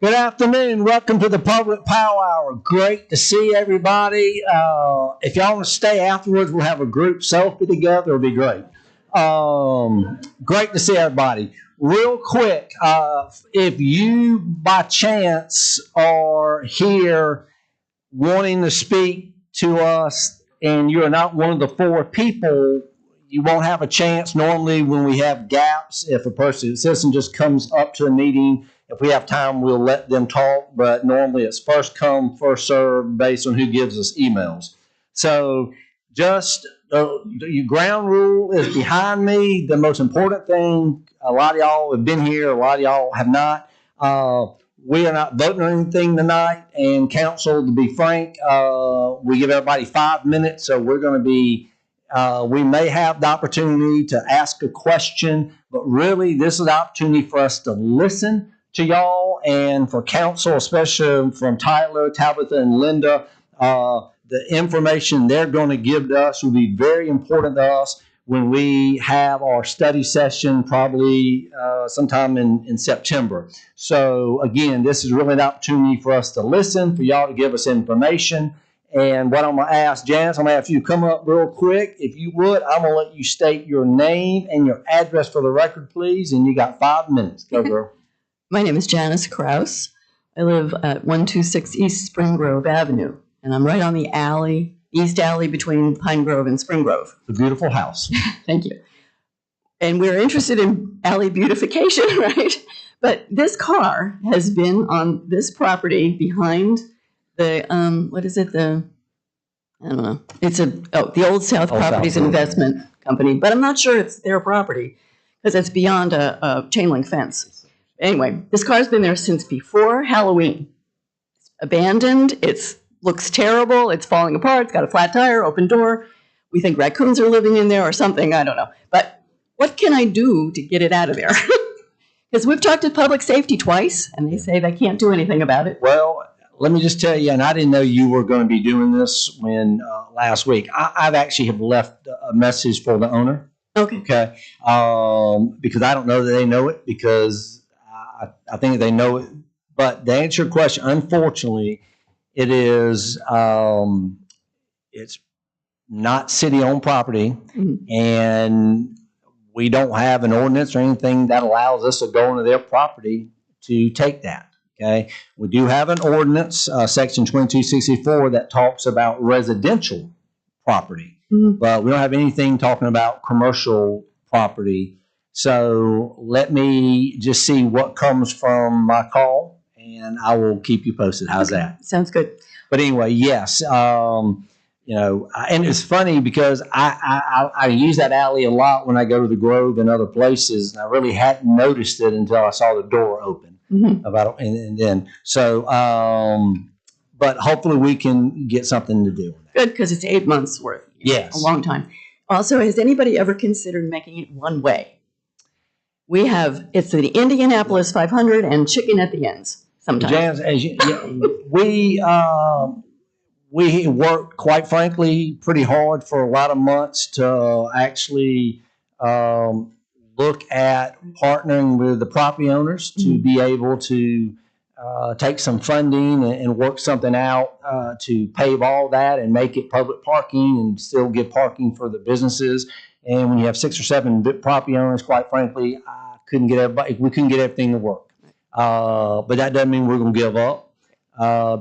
Good afternoon. Welcome to the Public Power Hour. Great to see everybody. If y'all want to stay afterwards, we'll have a group selfie together. It'll be great. Great to see everybody. Real quick, if you by chance are here wanting to speak to us and you're not one of the four people, you won't have a chance. Normally when we have gaps, if a citizen just comes up to a meeting, if we have time, we'll let them talk, but normally it's first come, first served based on who gives us emails. So just your ground rule is behind me. The most important thing, a lot of y'all have been here, a lot of y'all have not. We are not voting on anything tonight, and council, to be frank, we give everybody 5 minutes, so we're going to be we may have the opportunity to ask a question, but really this is the opportunity for us to listen to y'all, and for council, especially from Tyler, Tabitha, and Linda. The information they're going to give to us will be very important to us when we have our study session, probably sometime in September. So again, this is really an opportunity for us to listen, for y'all to give us information. And what I'm going to ask, Janice, I'm going to ask you to come up real quick. If you would, I'm going to let you state your name and your address for the record, please. And you got 5 minutes. Go, girl. My name is Janice Krause. I live at 126 East Spring Grove Avenue, and I'm right on the alley, east alley between Pine Grove and Spring Grove. It's a beautiful house. Thank you. And we're interested in alley beautification, right? But this car has been on this property behind the, what is it? I don't know. It's the Old South Properties Investment Company, but I'm not sure it's their property because it's beyond a chain link fence. Anyway, this car's been there since before Halloween. It's abandoned. It looks terrible. It's falling apart. It's got a flat tire, open door. We think raccoons are living in there or something. I don't know. But what can I do to get it out of there? Because we've talked to public safety twice, and they say they can't do anything about it. Well, let me just tell you, and I didn't know you were going to be doing this when last week. I've actually have left a message for the owner. Okay. Okay. Because I don't know that they know it, because I think they know it. But to answer your question, unfortunately, it is it's not city-owned property, and we don't have an ordinance or anything that allows us to go into their property to take that. Okay, we do have an ordinance, section 2264, that talks about residential property, but we don't have anything talking about commercial property. So let me just see what comes from my call, and I will keep you posted. How's that? Sounds good. But anyway, yes, you know, and it's funny because I use that alley a lot when I go to the Grove and other places, and I really hadn't noticed it until I saw the door open. And then so, but hopefully we can get something to do with that. Good, because it's 8 months worth. Yes, a long time. Also, has anybody ever considered making it one way? We have, it's the Indianapolis 500 and chicken at the ends sometimes. We worked, quite frankly, pretty hard for a lot of months to actually look at partnering with the property owners to be able to take some funding and work something out to pave all that and make it public parking and still give parking for the businesses. And when you have 6 or 7 property owners, quite frankly, we couldn't get everything to work. But that doesn't mean we're going to give up,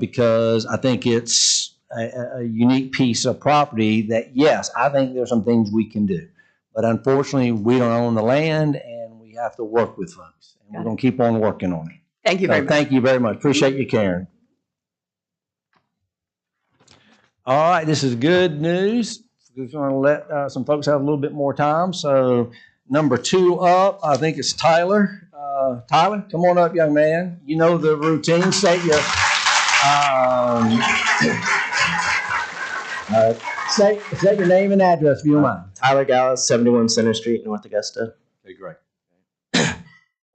because I think it's a unique piece of property that, yes, I think there's some things we can do. But unfortunately, we don't own the land, and we have to work with folks. And we're going to keep on working on it. Thank you very much. Thank you very much. Appreciate you, Karen. All right, this is good news. We're going to let some folks have a little bit more time. So number 2 up, I think it's Tyler. Tyler, come on up, young man. You know the routine. State your say your name and address if you don't mind. Tyler Gallus, 71 Center Street, North Augusta. Okay, great.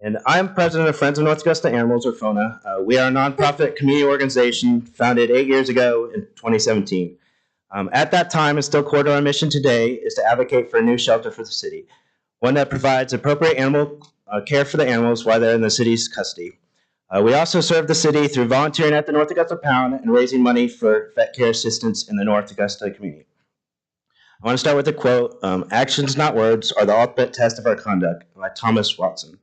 And I'm president of Friends of North Augusta Animals, or FONA. We are a nonprofit community organization founded 8 years ago in 2017. At that time, and still core to our mission today, is to advocate for a new shelter for the city, one that provides appropriate animal care for the animals while they're in the city's custody. We also serve the city through volunteering at the North Augusta Pound and raising money for vet care assistance in the North Augusta community. I want to start with a quote, "Actions, not words, are the ultimate test of our conduct," by Thomas Watson.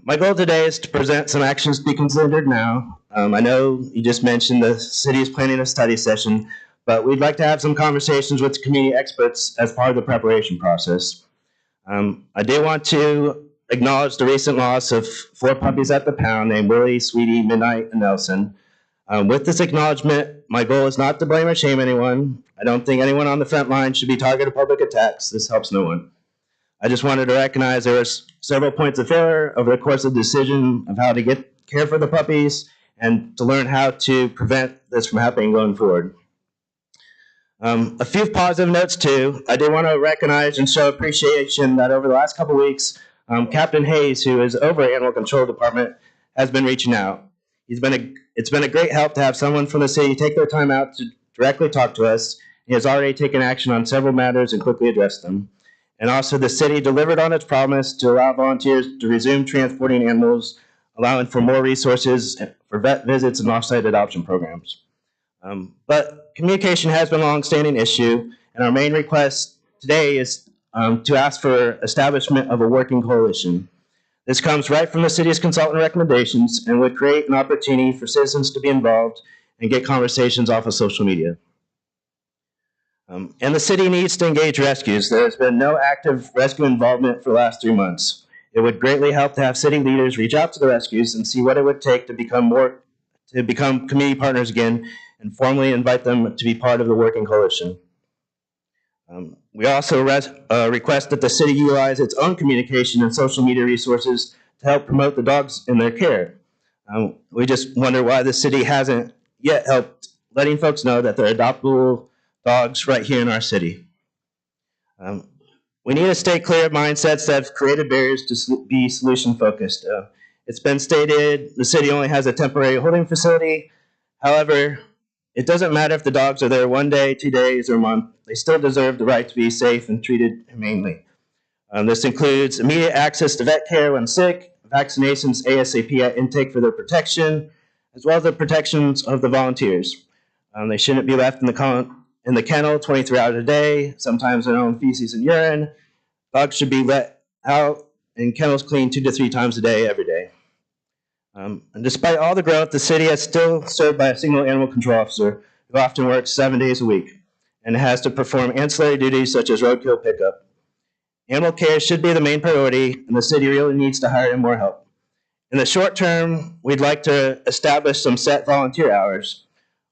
My goal today is to present some actions to be considered now. I know you just mentioned the city is planning a study session, but we'd like to have some conversations with community experts as part of the preparation process. I do want to acknowledge the recent loss of 4 puppies at the pound named Willie, Sweetie, Midnight, and Nelson. With this acknowledgement, my goal is not to blame or shame anyone. I don't think anyone on the front line should be targeted of public attacks. This helps no one. I just wanted to recognize there were several points of failure over the course of the decision of how to get care for the puppies and to learn how to prevent this from happening going forward. A few positive notes too. I do want to recognize and show appreciation that over the last couple of weeks, Captain Hayes, who is over at Animal Control Department, has been reaching out. It's been a great help to have someone from the city take their time out to directly talk to us. He has already taken action on several matters and quickly addressed them. And also, the city delivered on its promise to allow volunteers to resume transporting animals, allowing for more resources for vet visits and off-site adoption programs. But communication has been a long-standing issue, and our main request today is to ask for establishment of a working coalition. This comes right from the city's consultant recommendations and would create an opportunity for citizens to be involved and get conversations off of social media. And the city needs to engage rescues. There has been no active rescue involvement for the last 3 months. It would greatly help to have city leaders reach out to the rescues and see what it would take to become community partners again and formally invite them to be part of the working coalition. We also request that the city utilize its own communication and social media resources to help promote the dogs in their care. We just wonder why the city hasn't yet helped letting folks know that they're adoptable dogs right here in our city. We need to stay clear of mindsets that have created barriers to be solution focused. It's been stated the city only has a temporary holding facility. However, it doesn't matter if the dogs are there 1 day, 2 days, or a month. They still deserve the right to be safe and treated humanely. This includes immediate access to vet care when sick, vaccinations ASAP at intake for their protection, as well as the protections of the volunteers. They shouldn't be left in the kennel 23 hours a day, sometimes their own feces and urine. Dogs should be let out and kennels cleaned 2 to 3 times a day, every day. And despite all the growth, the city is still served by a single animal control officer who often works 7 days a week and has to perform ancillary duties such as roadkill pickup. Animal care should be the main priority, and the city really needs to hire in more help. In the short term, we'd like to establish some set volunteer hours.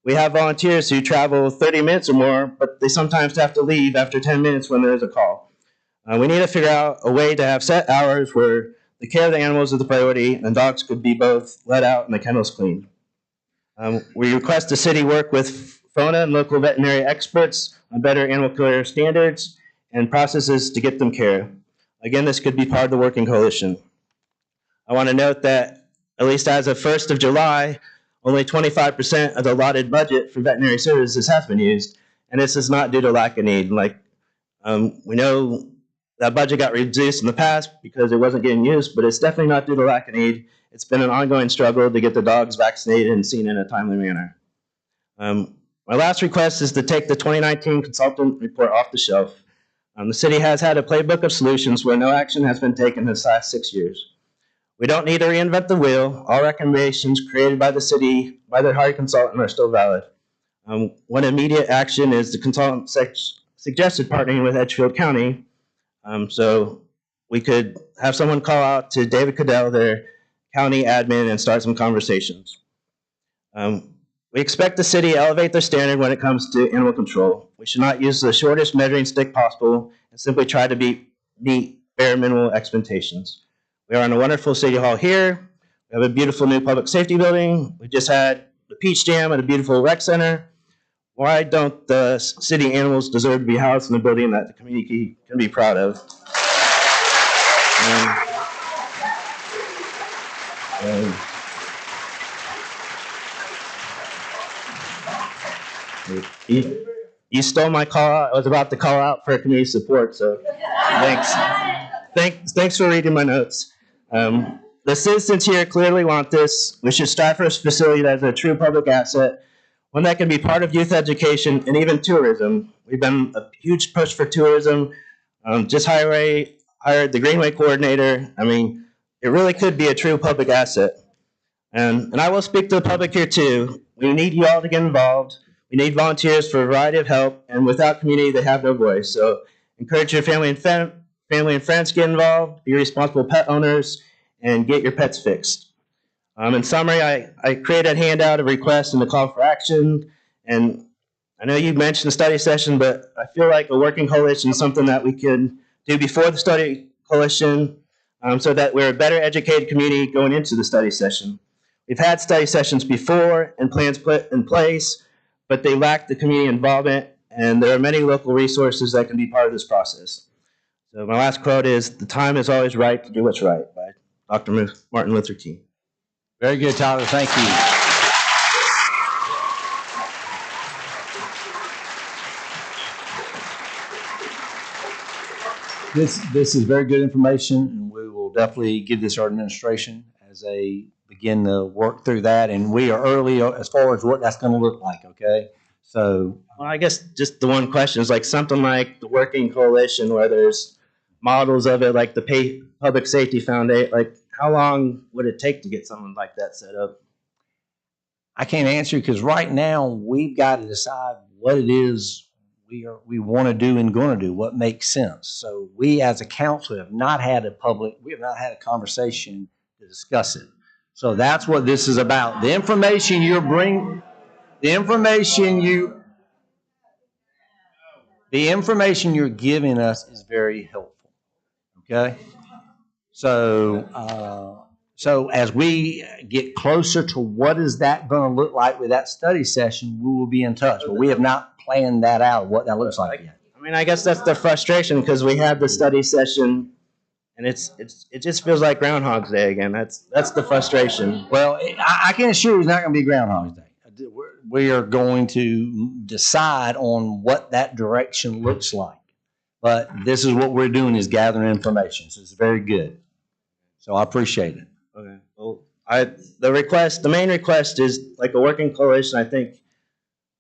We have volunteers who travel 30 minutes or more, but they sometimes have to leave after 10 minutes when there's a call. We need to figure out a way to have set hours where the care of the animals is the priority, and dogs could be both let out and the kennels cleaned. We request the city work with FONA and local veterinary experts on better animal care standards and processes to get them care. Again, this could be part of the working coalition. I want to note that, at least as of 1st of July, only 25% of the allotted budget for veterinary services has been used, and this is not due to lack of need. We know that budget got reduced in the past because it wasn't getting used, but it's definitely not due to lack of need. It's been an ongoing struggle to get the dogs vaccinated and seen in a timely manner. My last request is to take the 2019 consultant report off the shelf. The city has had a playbook of solutions where no action has been taken this last 6 years. We don't need to reinvent the wheel. All recommendations created by the city, by their hired consultant, are still valid. One immediate action is the consultant suggested partnering with Edgefield County. So we could have someone call out to David Cadell, their county admin, and start some conversations. We expect the city to elevate their standard when it comes to animal control. We should not use the shortest measuring stick possible and simply try to meet bare minimal expectations. We are in a wonderful city hall here. We have a beautiful new public safety building. We just had the Peach Jam at a beautiful rec center. Why don't the city animals deserve to be housed in a building that the community can be proud of? You stole my call out. I was about to call out for community support, so thanks. Thanks for reading my notes. The the citizens here clearly want this. We should strive for a facility that is a true public asset, one that can be part of youth education and even tourism. We've been a huge push for tourism. Just hired the Greenway coordinator. I mean, it really could be a true public asset. And I will speak to the public here too. We need you all to get involved. We need volunteers for a variety of help, and without community, they have no voice. So encourage your family and friends to get involved, be responsible pet owners, and get your pets fixed. In summary, I created a handout of requests and a call for action. And I know you mentioned the study session, but I feel like a working coalition is something that we can do before the study coalition so that we're a better educated community going into the study session. We've had study sessions before and plans put in place, but they lack the community involvement, and there are many local resources that can be part of this process. So my last quote is, "The time is always right to do what's right," by Dr. Martin Luther King. Very good, Tyler. Thank you. This is very good information, and we will definitely give this our administration as they begin to work through that. And we are early as far as what that's going to look like, okay? So, well, I guess just the one question is like something like the Working Coalition, where there's models of it, like the Public Safety Foundation. Like, how long would it take to get something like that set up? I can't answer because right now we've got to decide what it is we want to do and going to do, what makes sense. So we as a council have not had a conversation to discuss it. So that's what this is about. The information you're bringing, the information you're giving us is very helpful. Okay? So as we get closer to what is that going to look like with that study session, we will be in touch. But we have not planned that out, what that looks like yet. I mean, I guess that's the frustration because we had the study session, and it just feels like Groundhog's Day again. That's the frustration. Well, I can assure you it's not going to be Groundhog's Day. We are going to decide on what that direction looks like. But this is what we're doing, is gathering information. So it's very good. So I appreciate it. Okay. Well, the main request is like a working coalition. I think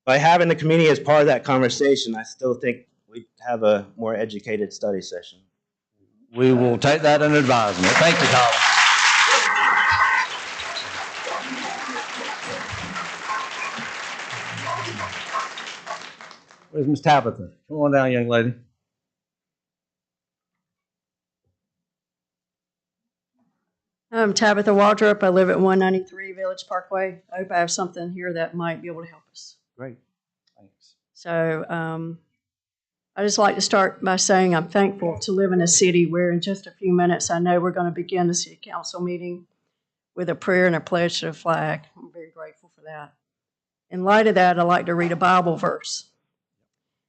by having the community as part of that conversation, I still think we'd have a more educated study session. We will take that under advisement. Thank you, Tom. Where's Miss Tabitha? Come on down, young lady. I'm Tabitha Waldrop. I live at 193 Village Parkway. I hope I have something here that might be able to help us. Great. Thanks. So I just like to start by saying I'm thankful to live in a city where in just a few minutes I know we're going to begin the city council meeting with a prayer and a pledge to the flag. I'm very grateful for that. In light of that, I'd like to read a Bible verse.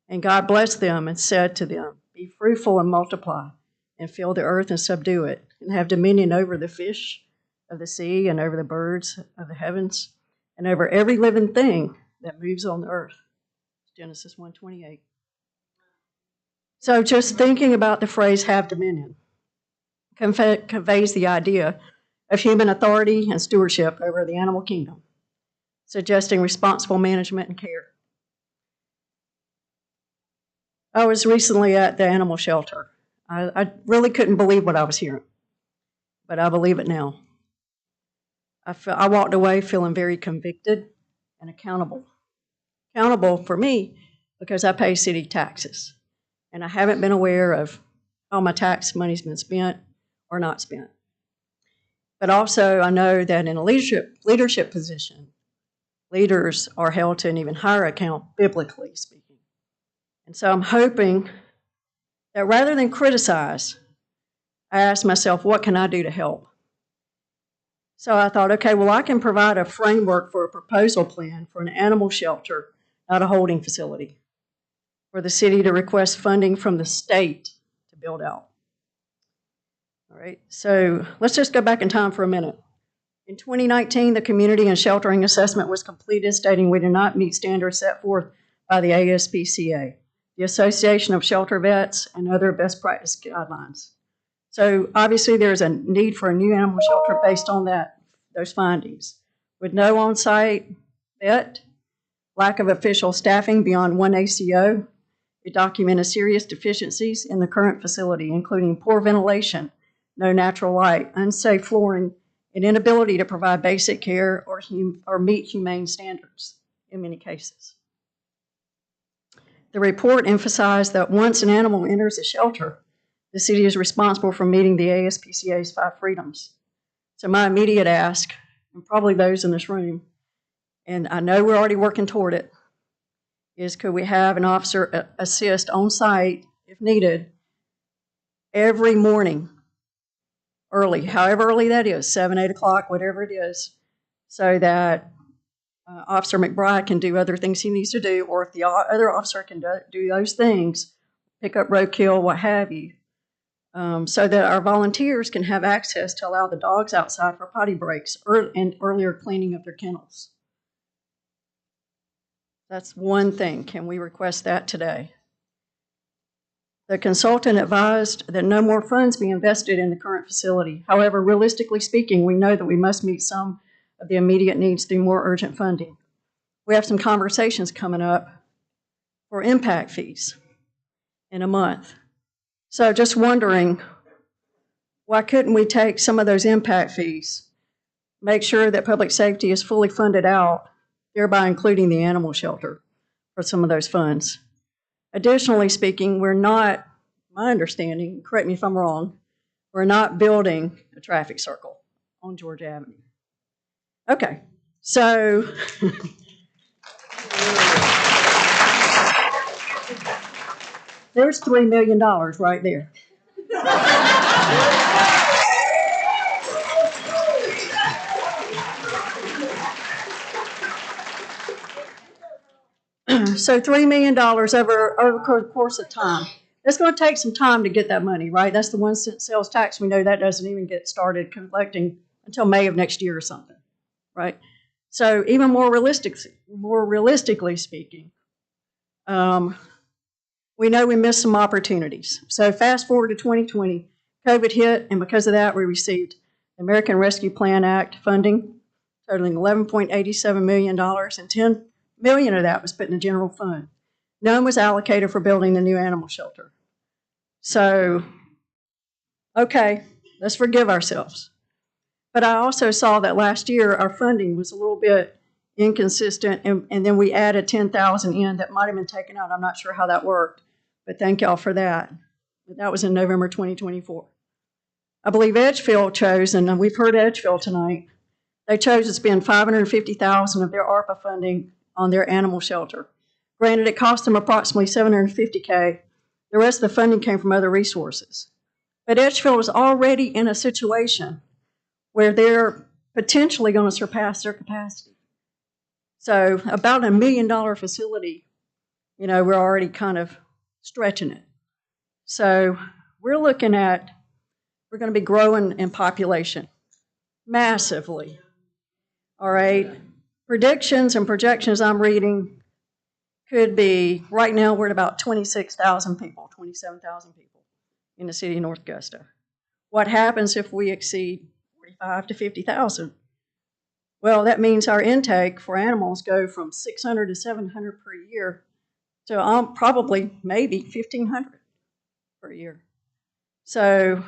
And God blessed them and said to them, "Be fruitful and multiply, and fill the earth and subdue it, and have dominion over the fish of the sea and over the birds of the heavens, and over every living thing that moves on the earth." Genesis 1:28. So just thinking about the phrase "have dominion" conveys the idea of human authority and stewardship over the animal kingdom, suggesting responsible management and care. I was recently at the animal shelter. I really couldn't believe what I was hearing, but I believe it now. I walked away feeling very convicted and accountable. Accountable for me because I pay city taxes, and I haven't been aware of how my tax money's been spent or not spent. But also I know that in a leadership position, leaders are held to an even higher account, biblically speaking. And so I'm hoping that rather than criticize, I asked myself, what can I do to help? So I thought, okay, well, I can provide a framework for a proposal plan for an animal shelter, not a holding facility, for the city to request funding from the state to build out. All right, so let's just go back in time for a minute. In 2019, the community and sheltering assessment was completed, stating we do not meet standards set forth by the ASPCA, the Association of Shelter Vets, and other best practice guidelines. So obviously there's a need for a new animal shelter based on those findings. With no on-site vet, lack of official staffing beyond one ACO, it documented serious deficiencies in the current facility, including poor ventilation, no natural light, unsafe flooring, and inability to provide basic care or meet humane standards in many cases. The report emphasized that once an animal enters a shelter, the city is responsible for meeting the ASPCA's 5 freedoms. So my immediate ask, and probably those in this room, and I know we're already working toward it, is could we have an officer assist on site if needed every morning, early, however early that is, 7, 8 o'clock, whatever it is, so that Officer McBride can do other things he needs to do, or if the other officer can do those things, pick up roadkill, what have you, so that our volunteers can have access to allow the dogs outside for potty breaks and earlier cleaning of their kennels. That's one thing. Can we request that today? The consultant advised that no more funds be invested in the current facility. However, realistically speaking, we know that we must meet some of the immediate needs through more urgent funding. We have some conversations coming up for impact fees in a month. So just wondering, why couldn't we take some of those impact fees, make sure that public safety is fully funded out, thereby including the animal shelter for some of those funds? Additionally speaking, we're not, my understanding, correct me if I'm wrong, we're not building a traffic circle on Georgia Avenue. Okay, so there's $3 million right there. So $3 million over the course of time. It's going to take some time to get that money, right? That's the 1 cent sales tax. We know that doesn't even get started collecting until May of next year or something, right? So even more realistically speaking, we know we missed some opportunities. So fast forward to 2020, COVID hit, and because of that, we received the American Rescue Plan Act funding totaling $11.87 million, and $10 million of that was put in the general fund. None was allocated for building the new animal shelter. So, okay, let's forgive ourselves. But I also saw that last year our funding was a little bit inconsistent, and then we added $10,000 in that might have been taken out. I'm not sure how that worked, but thank y'all for that. But that was in November 2024. I believe Edgefield chose, and we've heard Edgefield tonight, they chose to spend $550,000 of their ARPA funding on their animal shelter. Granted, it cost them approximately $750K. The rest of the funding came from other resources. But Edgefield was already in a situation where they're potentially going to surpass their capacity. So about $1 million facility, you know, we're already kind of stretching it. So we're looking at, we're going to be growing in population massively. All right. Predictions and projections I'm reading could be, right now we're at about 26,000 people, 27,000 people in the city of North Augusta. What happens if we exceed 45 to 50,000? Well, that means our intake for animals go from 600 to 700 per year to probably maybe 1,500 per year. So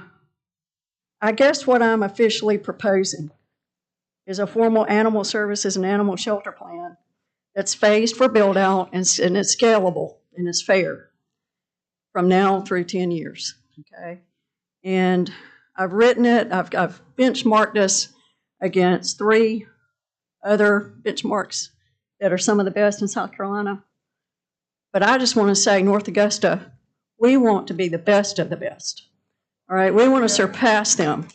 I guess what I'm officially proposing is a formal animal services and animal shelter plan that's phased for build out and it's scalable and it's fair from now through 10 years. Okay, and I've written it. I've benchmarked us against 3 other benchmarks that are some of the best in South Carolina. But I just want to say, North Augusta, we want to be the best of the best. All right, we want to surpass them.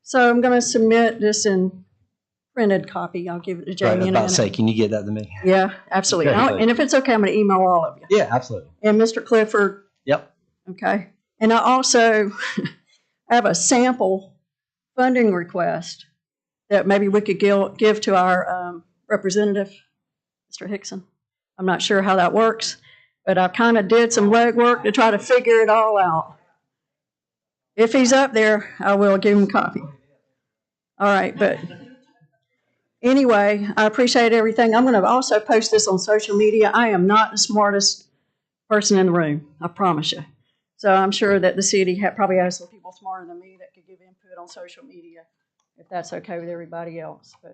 So I'm going to submit this in printed copy. I'll give it to Jamie. Right, I was about to say, can you get that to me? Yeah, absolutely. And if it's okay, I'm going to email all of you. Yeah, absolutely. And Mr. Clifford. Yep. Okay. And I also have a sample funding request that maybe we could give to our representative, Mr. Hickson. I'm not sure how that works, but I kind of did some legwork to try to figure it all out. If he's up there, I will give him a copy. All right, but anyway, I appreciate everything. I'm going to also post this on social media. I am not the smartest person in the room, I promise you. So I'm sure that the city probably has some people smarter than me that could give input on social media, if that's okay with everybody else. But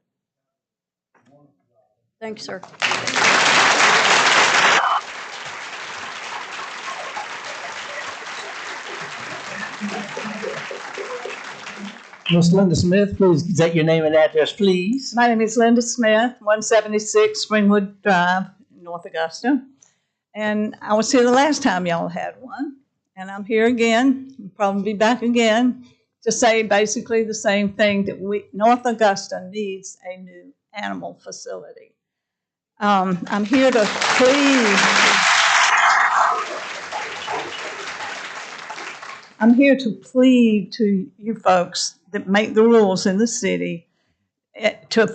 thank you, sir. Miss Linda Smith, please state your name and address, please. My name is Linda Smith, 176 Springwood Drive, North Augusta. And I was here the last time y'all had one. And I'm here again, I'll probably be back again, to say basically the same thing, that North Augusta needs a new animal facility. I'm here to plead. I'm here to plead to you folks that make the rules in the city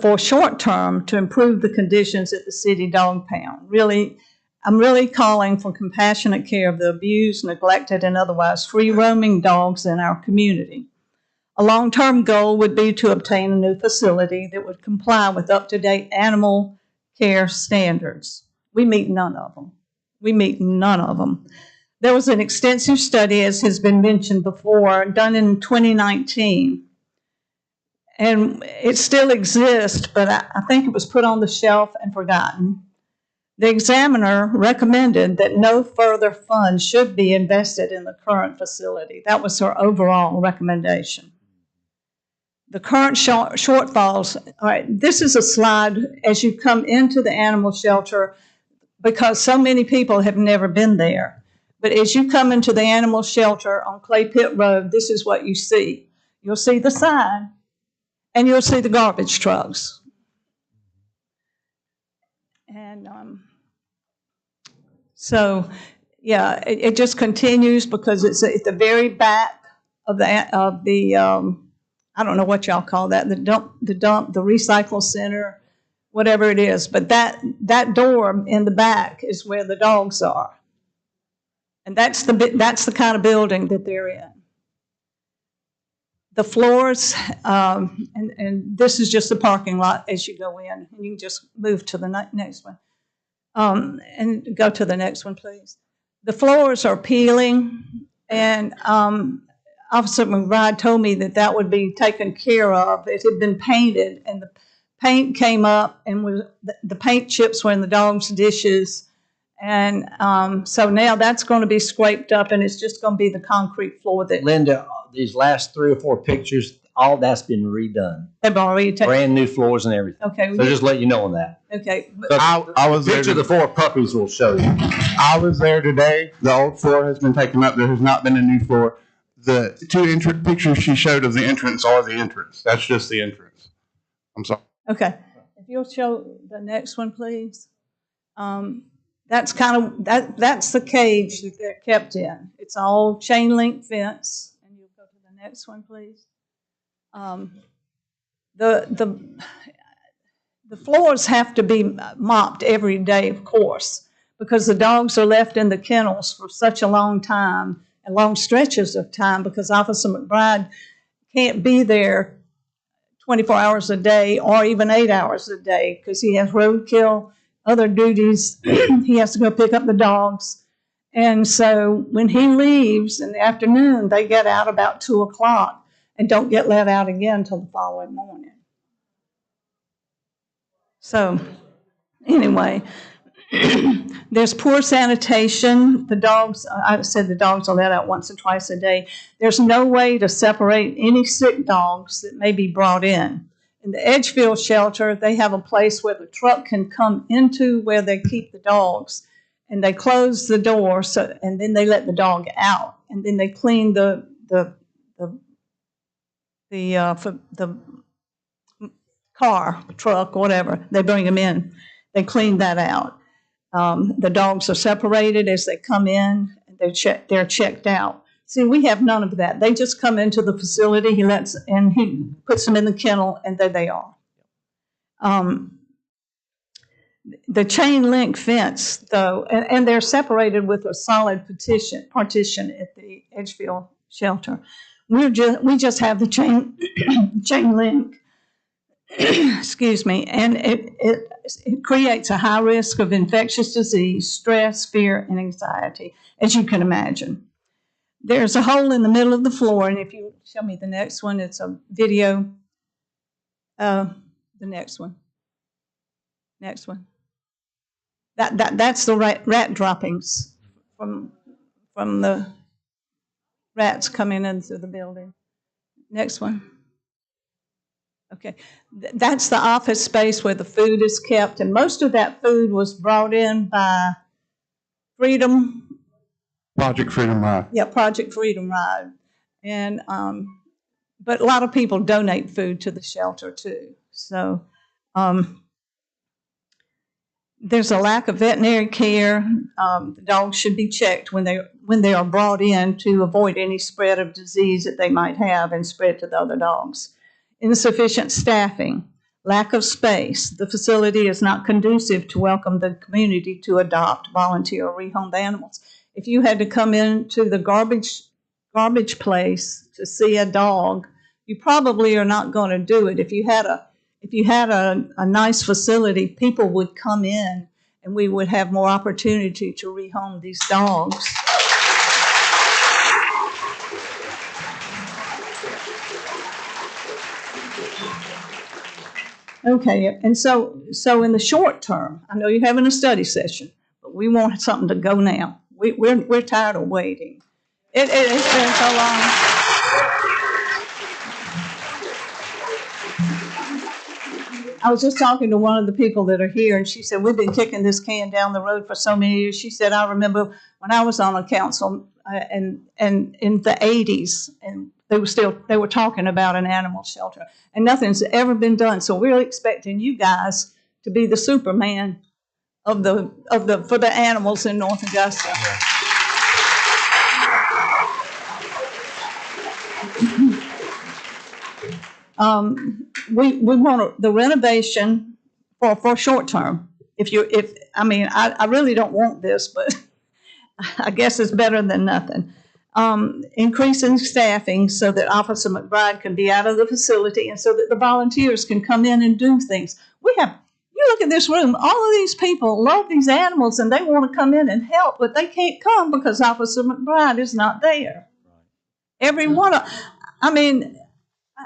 for short term to improve the conditions at the city dog pound. Really, I'm really calling for compassionate care of the abused, neglected, and otherwise free roaming dogs in our community. A long-term goal would be to obtain a new facility that would comply with up-to-date animal care standards. We meet none of them. We meet none of them. There was an extensive study, as has been mentioned before, done in 2019. And it still exists, but I think it was put on the shelf and forgotten. The examiner recommended that no further funds should be invested in the current facility. That was her overall recommendation. The current shortfalls, all right, this is a slide as you come into the animal shelter, because so many people have never been there. But as you come into the animal shelter on Clay Pit Road, this is what you see. You'll see the sign, and you'll see the garbage trucks. And so, yeah, it just continues because it's at the very back of the I don't know what y'all call that, the dump, the recycle center, whatever it is. But that door in the back is where the dogs are. And that's the kind of building that they're in. The floors, and this is just the parking lot as you go in. And you can just move to the next one. And go to the next one, please. The floors are peeling, and Officer McBride told me that would be taken care of. It had been painted, and the paint came up, and the paint chips were in the dogs' dishes. And so now that's going to be scraped up, and it's just going to be the concrete floor that. Linda, these last 3 or 4 pictures, all that's been redone. They've already taken. Brand new floors and everything. Okay. So just let you know on that. Okay. So I was there. Picture of the 4 puppies will show you. I was there today. The old floor has been taken up. There has not been a new floor. The 2 pictures she showed of the entrance are the entrance. That's just the entrance. I'm sorry. Okay. If you'll show the next one, please. That's kind of that's the cage that they're kept in. It's all chain link fence. And you'll go to the next one, please. The floors have to be mopped every day, of course, because the dogs are left in the kennels for such a long time and long stretches of time, because Officer McBride can't be there 24 hours a day or even 8 hours a day because he has roadkill, other duties. He has to go pick up the dogs. And so when he leaves in the afternoon, they get out about 2 o'clock and don't get let out again until the following morning. So anyway, there's poor sanitation. The dogs, I said the dogs are let out once or twice a day. There's no way to separate any sick dogs that may be brought in. In the Edgefield shelter, they have a place where the truck can come into where they keep the dogs, and they close the door, and then they let the dog out, and then they clean the car, truck, whatever. They bring them in. They clean that out. The dogs are separated as they come in. They're checked out. See, we have none of that. They just come into the facility. He puts them in the kennel, and there they are. The chain link fence, though, and they're separated with a solid partition at the Edgefield shelter. We just have the chain link. Excuse me, and it creates a high risk of infectious disease, stress, fear, and anxiety, as you can imagine. There's a hole in the middle of the floor, and if you show me the next one, it's a video. The next one. Next one. That's the rat droppings from the rats coming into the building. Next one. Okay, that's the office space where the food is kept, and most of that food was brought in by Project Freedom Ride. Yeah, Project Freedom Ride, and but a lot of people donate food to the shelter too. So there's a lack of veterinary care. The dogs should be checked when they are brought in to avoid any spread of disease that they might have and spread to the other dogs. Insufficient staffing, lack of space. The facility is not conducive to welcome the community to adopt, volunteer, or rehome the animals. If you had to come into the garbage place to see a dog, you probably are not going to do it. If you had a nice facility, people would come in and we would have more opportunity to rehome these dogs. Okay, and so in the short term, I know you're having a study session, but we want something to go now. We're tired of waiting. It's been so long. I was just talking to one of the people that are here, and she said, we've been kicking this can down the road for so many years. She said, I remember when I was on a council and in the 80s, and they were talking about an animal shelter, and nothing's ever been done. So we're expecting you guys to be the Superman for the animals in North Augusta. We want the renovation for short term. I really don't want this, but I guess it's better than nothing. Increasing staffing so that Officer McBride can be out of the facility and so that the volunteers can come in and do things. You look at this room, all of these people love these animals and they want to come in and help, but they can't come because Officer McBride is not there. Every one of, I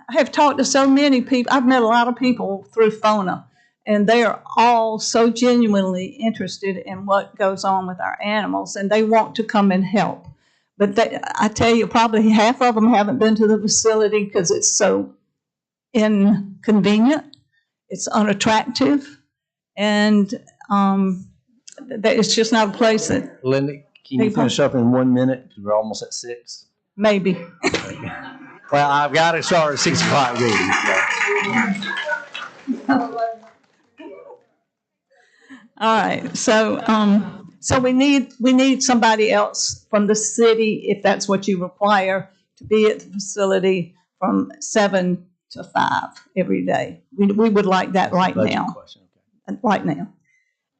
have talked to so many people. I've met a lot of people through FONA, and they are all so genuinely interested in what goes on with our animals, and they want to come and help. But I tell you, probably half of them haven't been to the facility because it's so inconvenient, it's unattractive, and it's just not a place that... Linda, can you finish up in 1 minute? Because we're almost at 6. Maybe. Well, I've got to start at 6 o'clock reading. All right, so we need somebody else from the city, if that's what you require, to be at the facility from 7 to 5 every day. We would like that right now. Right now,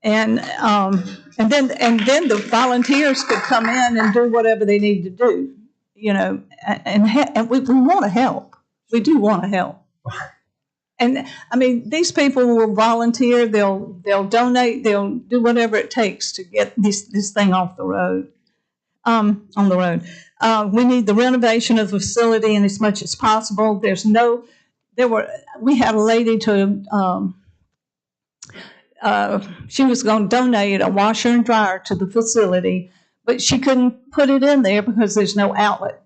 and then the volunteers could come in and do whatever they need to do, and we want to help. We do want to help. And these people will volunteer. They'll donate. They'll do whatever it takes to get this thing off the road. On the road, we need the renovation of the facility, and as much as possible. We had a lady to. She was going to donate a washer and dryer to the facility, but she couldn't put it in there because there's no outlet.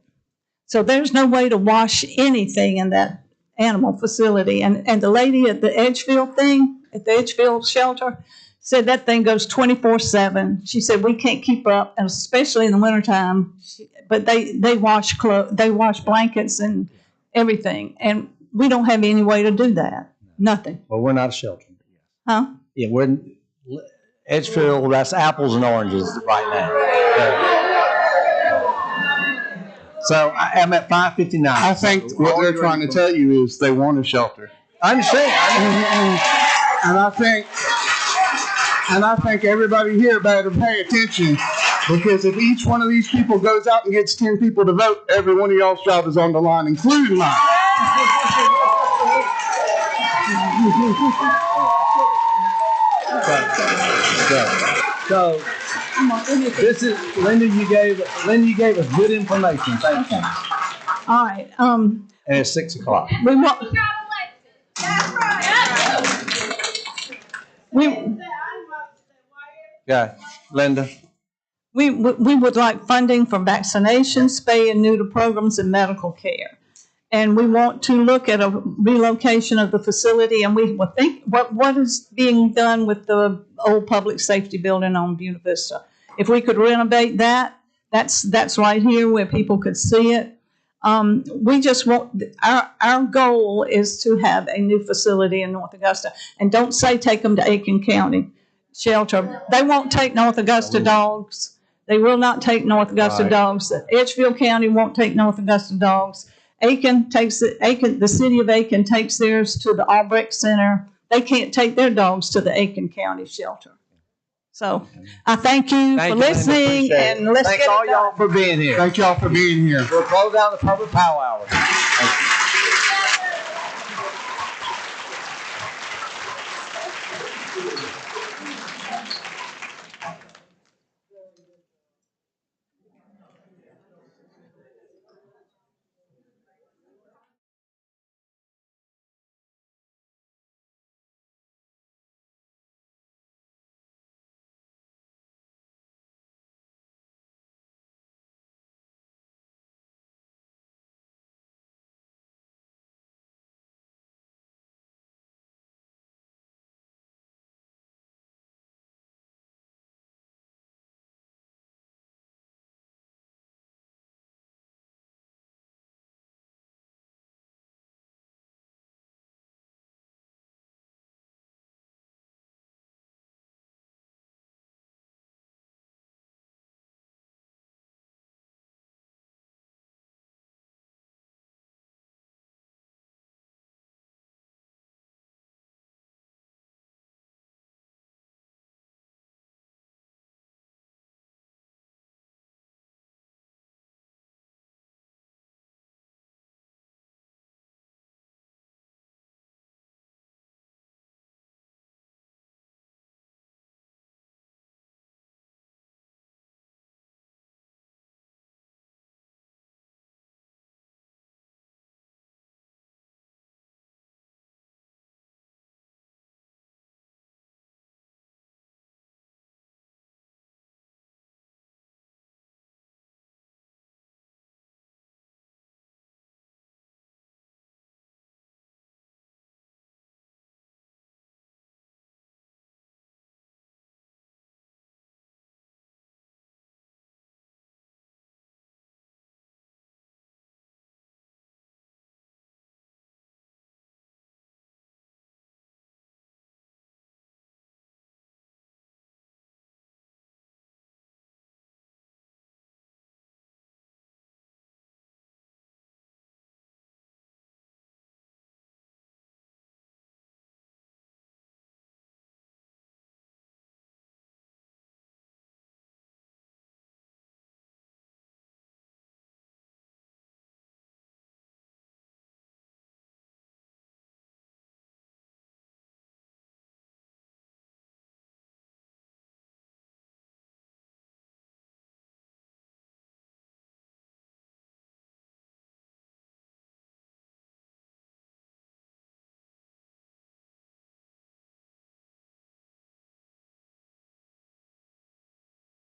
So there's no way to wash anything in that animal facility. And the lady at the Edgefield shelter, said that thing goes 24/7. She said, we can't keep up, and especially in the wintertime. But they wash blankets and everything. And we don't have any way to do that. Nothing. Well, we're not a shelter. Huh? Yeah, we're in Edgefield. That's apples and oranges right now. So I'm at 5:59. I think what they're trying to tell you is they want a shelter. I understand. And I think And I think everybody here better pay attention, because if each one of these people goes out and gets 10 people to vote, every one of y'all's job is on the line, including mine. So this is Linda. You gave us good information. Thank you. All right, And it's 6 o'clock. we want, we, Yeah, Linda. we would like funding for vaccinations, spay and neuter programs, and medical care. And we want to look at a relocation of the facility, and we will think what is being done with the old public safety building on Buena Vista. If we could renovate that, that's right here where people could see it. We just want, our goal is to have a new facility in North Augusta. And don't say take them to Aiken County Shelter. They won't take North Augusta dogs. They will not take North Augusta dogs. Edgefield County won't take North Augusta dogs. The city of Aiken takes theirs to the Albrecht Center. They can't take their dogs to the Aiken County Shelter. So I thank you for listening, and let's get it done. Thank all y'all for being here. Thank y'all for being here. We'll close out the public powwow hour.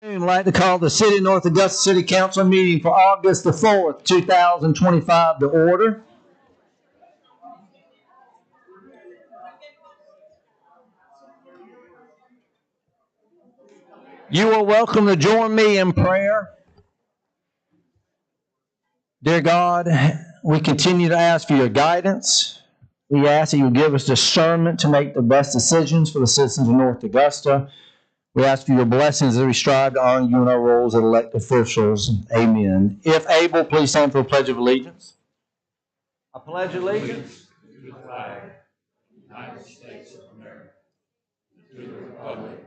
I'd like to call the City of North Augusta City Council meeting for August the 4th, 2025 to order. You are welcome to join me in prayer. Dear God, we continue to ask for your guidance. We ask that you give us discernment to make the best decisions for the citizens of North Augusta. We ask for your blessings as we strive to honor you in our roles as elected officials. Amen. If able, please stand for a pledge of allegiance. I pledge allegiance to the flag of the United States of America, to the republic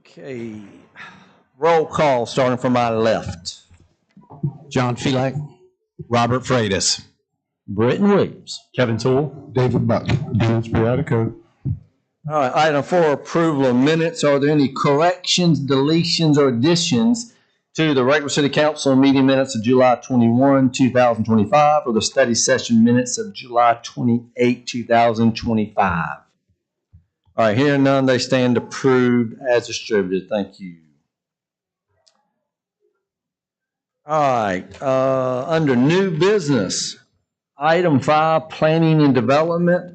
Okay. Roll call starting from my left. John Felak, Robert Freitas, Britton Williams. Kevin Toole, David Buck, Dennis Briatico. All right, item 4, approval of minutes. Are there any corrections, deletions, or additions to the regular city council meeting minutes of July 21, 2025, or the study session minutes of July 28, 2025? All right, hearing none, they stand approved as distributed. Thank you. All right, under new business, item 5, planning and development.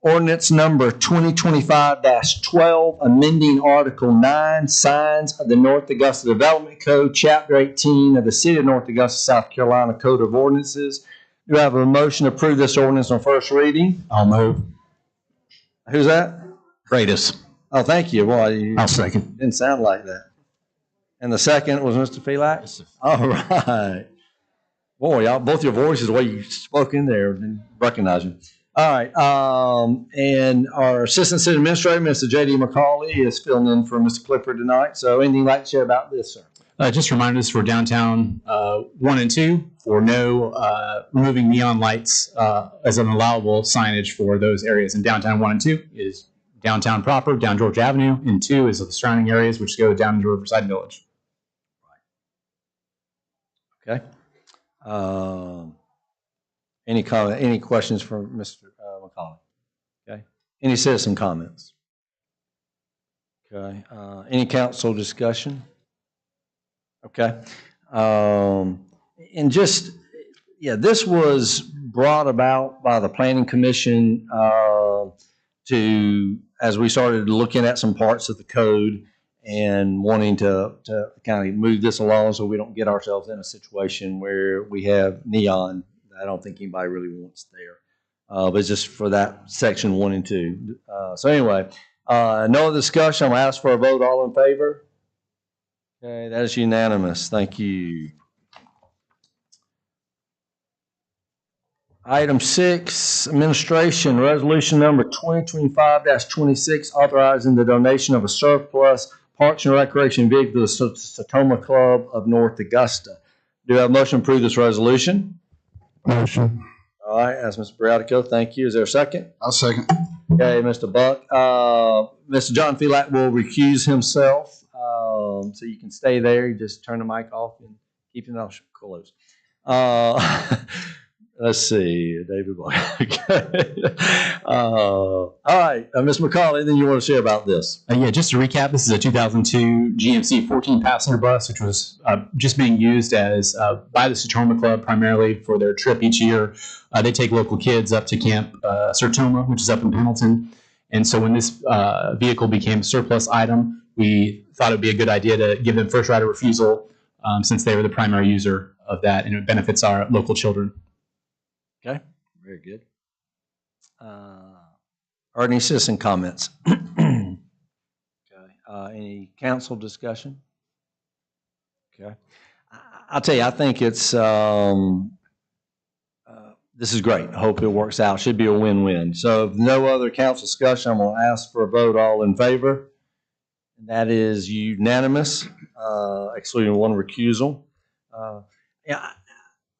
Ordinance number 2025-12, amending Article 9, signs of the North Augusta Development Code, Chapter 18 of the City of North Augusta, South Carolina Code of Ordinances. Do I have a motion to approve this ordinance on first reading? I'll move. Who's that? Freitas, Oh, thank you. Boy, you I'll second. didn't sound like that. And the second was Mr. Felak? All right. Boy, y'all, both your voices, the way you spoke in there, didn't recognize you. All right, and our Assistant City Administrator, Mr. J.D. McCauley, is filling in for Mr. Clifford tonight. So anything you'd like to share about this, sir? Just remind us for downtown 1 and 2 for no removing neon lights as an allowable signage for those areas. And downtown 1 and 2 is downtown proper, down Georgia Avenue, and 2 is the surrounding areas which go down into Riverside Village. Okay. Any comment, any questions for Mr. McCauley? Okay. Any citizen comments? Okay. Any council discussion? Okay. And just, yeah, this was brought about by the Planning Commission as we started looking at some parts of the code and wanting to kind of move this along so we don't get ourselves in a situation where we have neon. I don't think anybody really wants there. But it's just for that section 1 and 2. So anyway, no other discussion. I'm going to ask for a vote. All in favor? Okay, that is unanimous. Thank you. Item 6, administration, resolution number 2025-26, authorizing the donation of a surplus Parks and Recreation vehicle to the Sertoma Club of North Augusta. Do I have a motion to approve this resolution? Motion. All right, that's Mr. Briatico. Thank you. Is there a second? I'll second. Okay, Mr. Buck. Mr. John Felak will recuse himself, so you can stay there. You just turn the mic off and keep your mouth closed. Let's see, David Buck. Okay. All right, Ms. McCauley, anything you want to share about this? Yeah, just to recap, this is a 2002 GMC 14-passenger bus, which was just being used as by the Sertoma Club primarily for their trip each year. They take local kids up to Camp Sertoma, which is up in Pendleton. And so when this vehicle became a surplus item, we thought it would be a good idea to give them first right of refusal since they were the primary user of that, and it benefits our local children. Okay, very good. Are any citizen comments? Okay. Any council discussion? Okay. I'll tell you, I think it's this is great. I hope it works out. Should be a win-win. So if no other council discussion, I'm going to ask for a vote. All in favor? And that is unanimous, excluding one recusal. Yeah.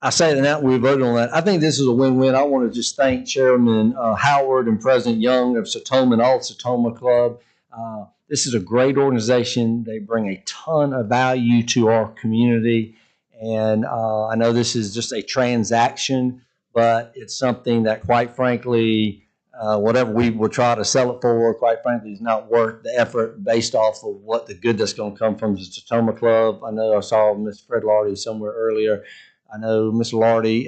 I say that now we voted on that. I think this is a win-win. I want to just thank Chairman Howard and President Young of Sertoma and all the Sertoma Club. This is a great organization. They bring a ton of value to our community. And I know this is just a transaction, but it's something that, quite frankly, whatever we will try to sell it for, quite frankly, is not worth the effort based off of what the good that's going to come from the Sertoma Club. I know I saw Ms. Fred Lardy somewhere earlier. I know Mr. Lardy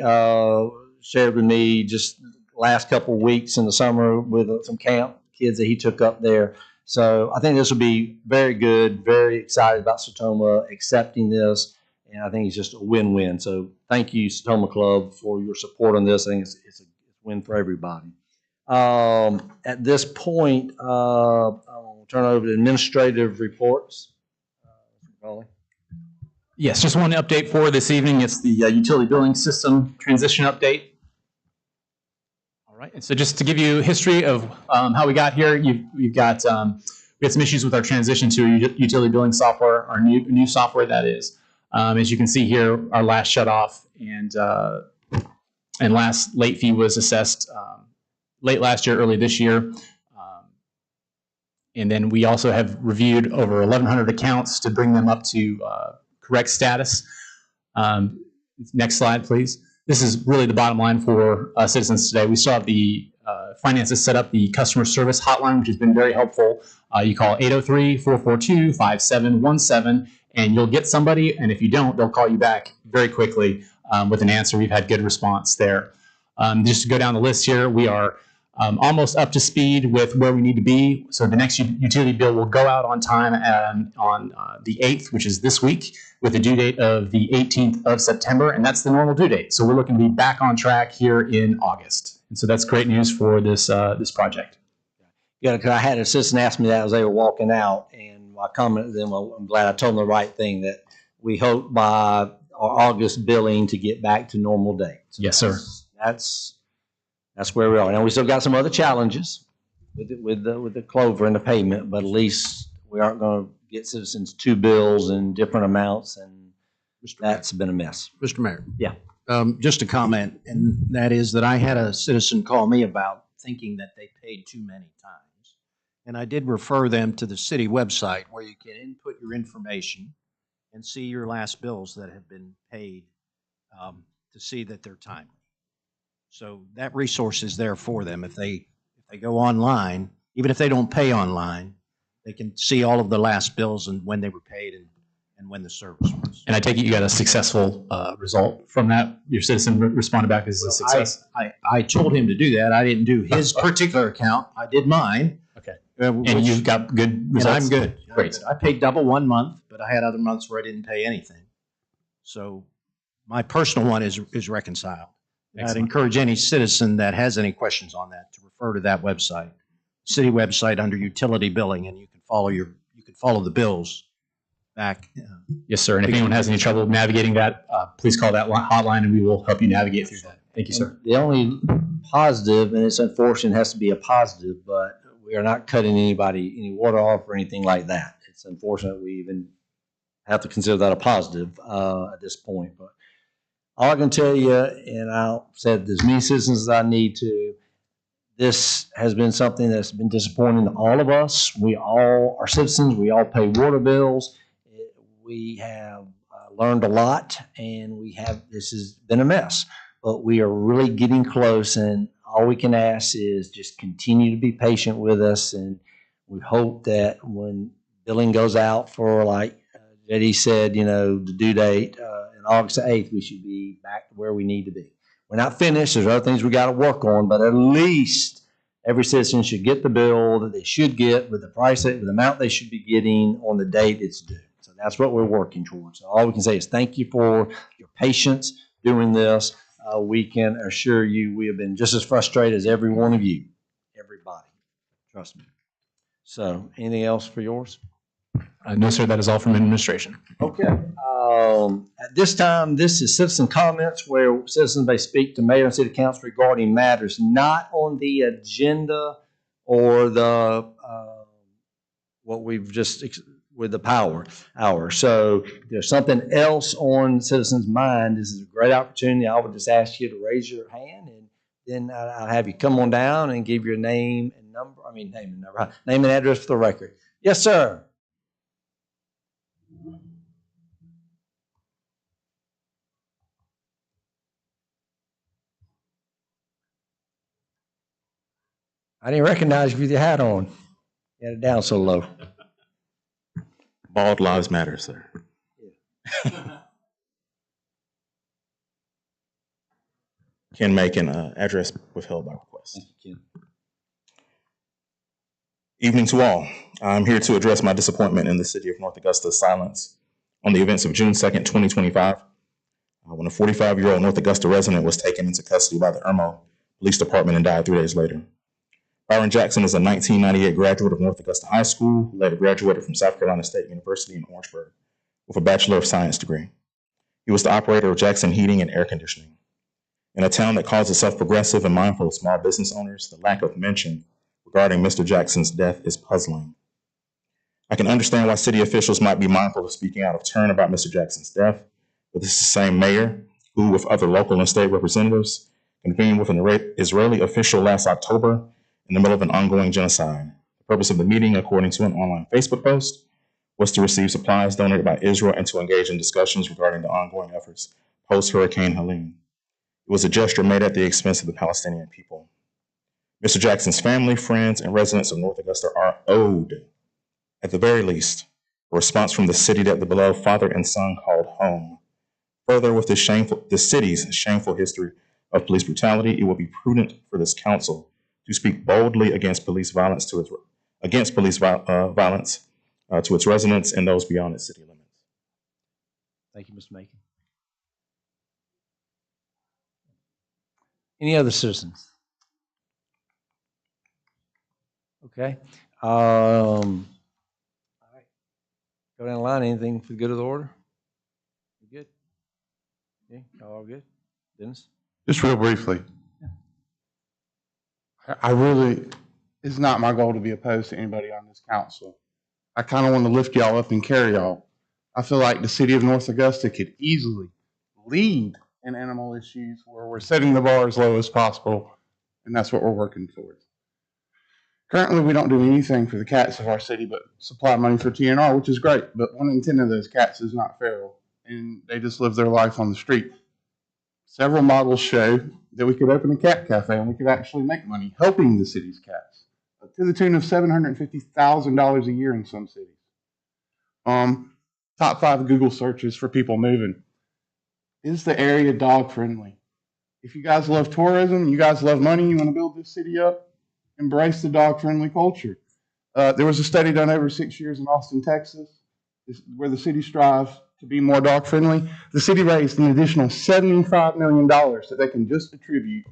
shared with me just last couple of weeks in the summer with some camp kids that he took up there. So I think this will be very good, very excited about Sertoma accepting this, and I think it's just a win-win. So thank you, Sertoma Club, for your support on this. I think it's a win for everybody. At this point, I'll turn over to administrative reports. Mr. McCauley. Yes, just one update for this evening. It's the utility billing system transition update. All right, and so just to give you history of how we got here, we had some issues with our transition to utility billing software, our new software that is. As you can see here, our last shut off and last late fee was assessed late last year, early this year. And then we also have reviewed over 1,100 accounts to bring them up to correct status. Next slide, please. This is really the bottom line for citizens today. We still have the finances set up the customer service hotline, which has been very helpful. You call 803-442-5717, and you'll get somebody. And if you don't, they'll call you back very quickly with an answer. We've had good response there. Just to go down the list here, we are almost up to speed with where we need to be. So the next utility bill will go out on time on the 8th, which is this week, with a due date of the 18th of September, and that's the normal due date. So we're looking to be back on track here in August. And so that's great news for this project. Yeah, because I had an assistant ask me that as they were walking out, and I commented to them, well, I'm glad I told them the right thing, that we hope by our August billing to get back to normal dates. Yes, sir. That's where we are. Now, we still got some other challenges with the Clover and the payment, but at least we aren't going to get citizens two bills in different amounts, and that's been a mess. Mr. Mayor. Yeah. Just a comment, and that is that I had a citizen call me about thinking that they paid too many times. And I did refer them to the city website where you can input your information and see your last bills that have been paid to see that they're timely. So that resource is there for them. If they go online, even if they don't pay online, they can see all of the last bills and when they were paid and when the service was. And I take it you got a successful result from that? Your citizen responded back as a success? I told him to do that. I didn't do his particular account. I did mine. Okay. And you've got good results? And I'm good. Great. I paid double one month, but I had other months where I didn't pay anything. So my personal one is reconciled. Excellent. I'd encourage any citizen that has any questions on that to refer to that website, city website under utility billing, and you can follow the bills back. Yes, sir. And if anyone has any trouble navigating that, please call that hotline and we will help you navigate through that. Thank you, sir. The only positive, and it's unfortunate, it has to be a positive, but we are not cutting any water off or anything like that. It's unfortunate we even have to consider that a positive at this point. But all I can tell you, and I've said to as many citizens as I need to, this has been something that's been disappointing to all of us. We all are citizens. We all pay water bills. We have learned a lot, and this has been a mess. But we are really getting close, and all we can ask is just continue to be patient with us. And we hope that when billing goes out for, like JD said, the due date, August the 8th, we should be back to where we need to be. We're not finished. There's other things we got to work on, but at least every citizen should get the bill that they should get with the price, with the amount they should be getting on the date it's due. So that's what we're working towards. So all we can say is thank you for your patience doing this. We can assure you we have been just as frustrated as every one of you, everybody. Trust me. So anything else for yours? No, sir. That is all from administration. Okay. At this time, this is citizen comments where citizens may speak to mayor and city council regarding matters not on the agenda or the what we've just with the power hour. So if there's something else on citizens' mind, this is a great opportunity. I would just ask you to raise your hand, and then I'll have you come on down and give your name and number. Name and address for the record. Yes, sir. I didn't recognize you with your hat on. You had it down so low. Bald lives matter, sir. Ken Macon, address withheld by request. Thank you, Ken. Evening to all. I'm here to address my disappointment in the city of North Augusta's silence on the events of June 2nd, 2025, when a 45-year-old North Augusta resident was taken into custody by the Irmo Police Department and died 3 days later. Byron Jackson is a 1998 graduate of North Augusta High School, who later graduated from South Carolina State University in Orangeburg. with a Bachelor of Science degree. He was the operator of Jackson Heating and Air Conditioning. In a town that calls itself progressive and mindful of small business owners, the lack of mention regarding Mr. Jackson's death is puzzling. I can understand why city officials might be mindful of speaking out of turn about Mr. Jackson's death, but this is the same mayor who, with other local and state representatives, convened with an Israeli official last October in the middle of an ongoing genocide. The purpose of the meeting, according to an online Facebook post, was to receive supplies donated by Israel and to engage in discussions regarding the ongoing efforts post-Hurricane Helene. It was a gesture made at the expense of the Palestinian people. Mr. Jackson's family, friends, and residents of North Augusta are owed, at the very least, a response from the city that the beloved father and son called home. Further, with this city's shameful history of police brutality, it will be prudent for this council to speak boldly against police violence to its residents and those beyond its city limits. Thank you, Mr. Macon. Any other citizens? Okay. All right. Go down the line. Anything for the good of the order? You good? Okay. All good? Dennis? Just real briefly. It's not my goal to be opposed to anybody on this council. I kind of want to lift y'all up and carry y'all. I feel like the city of North Augusta could easily lead in animal issues where we're setting the bar as low as possible, and that's what we're working towards. Currently, we don't do anything for the cats of our city but supply money for TNR, which is great, but 1 in 10 of those cats is not feral, and they just live their life on the street. Several models show that we could open a cat cafe and we could actually make money helping the city's cats, to the tune of $750,000 a year in some cities. Top 5 Google searches for people moving. Is the area dog friendly? If you guys love tourism, you guys love money, you want to build this city up, embrace the dog friendly culture. There was a study done over 6 years in Austin, Texas, where the city strives to be more dog friendly. The city raised an additional $75 million that they can just attribute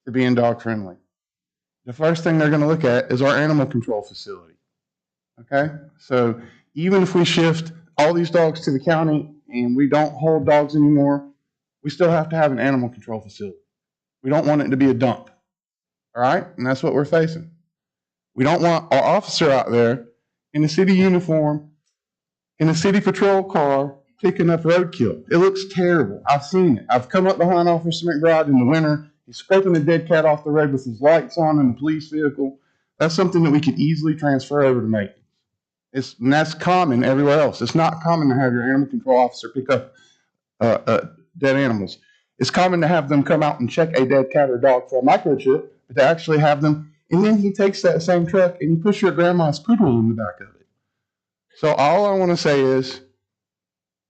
to being dog friendly. The first thing they're going to look at is our animal control facility. Okay? So even if we shift all these dogs to the county and we don't hold dogs anymore, we still have to have an animal control facility. We don't want it to be a dump. All right? And that's what we're facing. We don't want our officer out there in a city uniform, in a city patrol car, picking up roadkill. It looks terrible. I've seen it. I've come up behind Officer McBride in the winter. He's scraping a dead cat off the road with his lights on in a police vehicle. That's something that we could easily transfer over to maintenance. And that's common everywhere else. It's not common to have your animal control officer pick up dead animals. It's common to have them come out and check a dead cat or dog for a microchip, but to actually have them, and then he takes that same truck and you push your grandma's poodle in the back of it. So all I want to say is,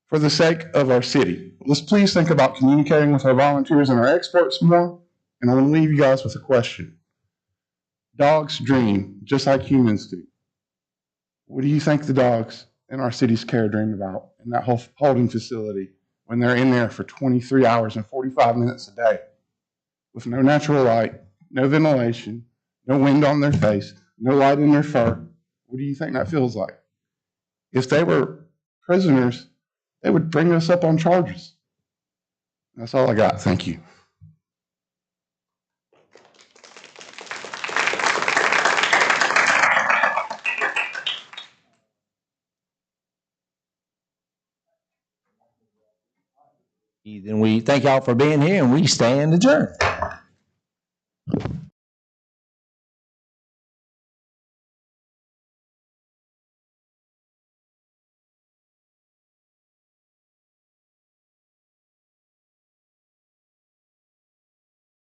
for the sake of our city, let's please think about communicating with our volunteers and our experts more. And I want to leave you guys with a question. Dogs dream just like humans do. What do you think the dogs in our city's care dream about in that whole holding facility when they're in there for 23 hours and 45 minutes a day with no natural light, no ventilation, no wind on their face, no light in their fur? What do you think that feels like? If they were prisoners, they would bring us up on charges. That's all I got. Thank you. Then we thank y'all for being here and we stand adjourned.